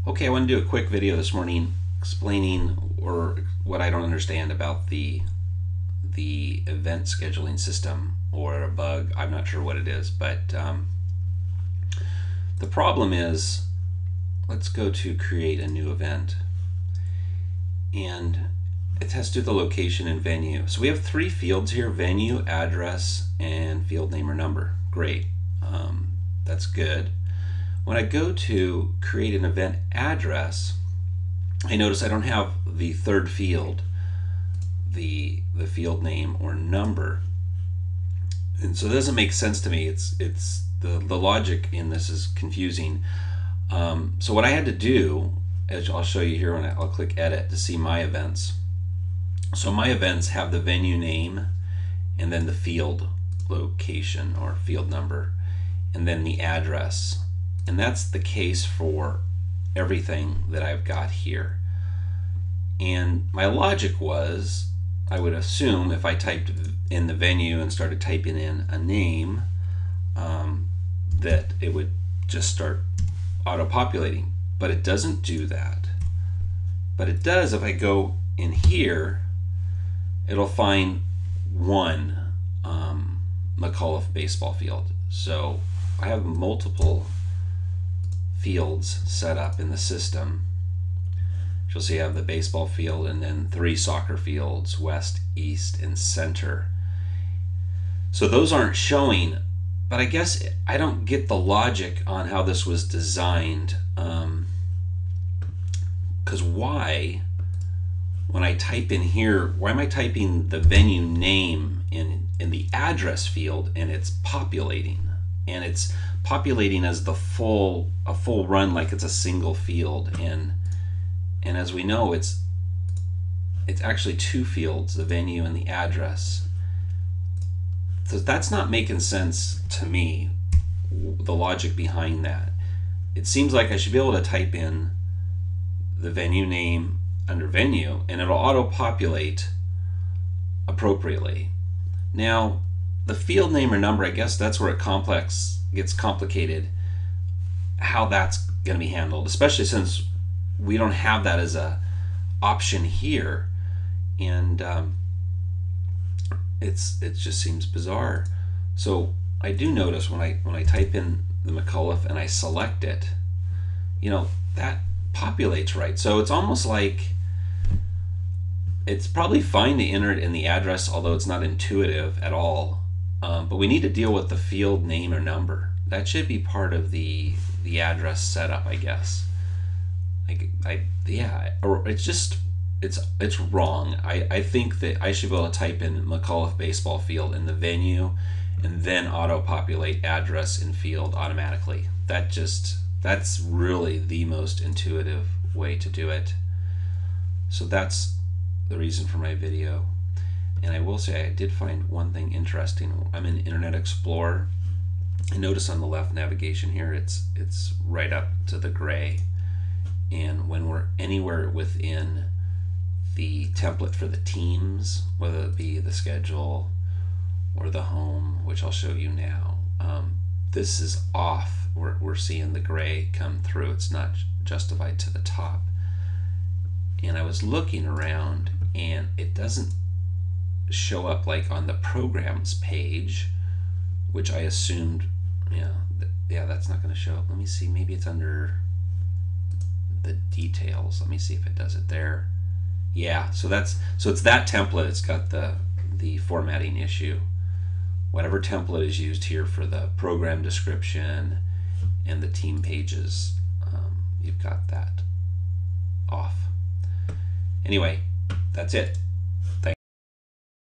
Okay, I want to do a quick video this morning explaining or what I don't understand about the event scheduling system or a bug. I'm not sure what it is, but the problem is, let's go to create a new event, and it has to do with the location and venue. So we have three fields here: venue, address, and field name or number. Great, that's good. When I go to create an event address, I notice I don't have the third field, the field name or number, and so it doesn't make sense to me. It's the logic in this is confusing. So what I had to do, as I'll show you here when I'll click edit to see my events. So my events have the venue name and then the field location or field number and then the address. And that's the case for everything that I've got here. And my logic was, I would assume if I typed in the venue and started typing in a name, that it would just start auto-populating. But it doesn't do that. But it does if I go in here, it'll find one McAuliffe baseball field. So I have multiple fields set up in the system. You'll see I have the baseball field and then three soccer fields, west, east, and center. So those aren't showing, but I guess I don't get the logic on how this was designed. Because why, when I type in here, why am I typing the venue name in the address field and it's populating? And it's populating as a full run, like it's a single field, and as we know, it's actually two fields, the venue and the address. So that's not making sense to me, the logic behind that. It seems like I should be able to type in the venue name under venue and it'll auto-populate appropriately. Now, the field name or number, I guess that's where it gets complicated, how that's going to be handled, especially since we don't have that as a option here, and it just seems bizarre. So I do notice when I type in the McAuliffe and I select it, that populates right. So it's almost like it's probably fine to enter it in the address, although it's not intuitive at all. But we need to deal with the field name or number. That should be part of the address setup, I guess. Or it's wrong. I think that I should be able to type in McAuliffe baseball field in the venue and then auto-populate address and field automatically. That's really the most intuitive way to do it. So that's the reason for my video. And I will say I did find one thing interesting. I'm in Internet Explorer. I notice on the left navigation here, it's right up to the gray. And when we're anywhere within the template for the teams, whether it be the schedule or the home, which I'll show you now, this is off. We're seeing the gray come through. It's not justified to the top. And I was looking around and it doesn't show up like on the programs page, which I assumed, that's not going to show up. Let me see, maybe it's under the details. Let me see if it does it there. Yeah, so it's that template. It's got the formatting issue. Whatever template is used here for the program description and the team pages, you've got that off. Anyway, that's it.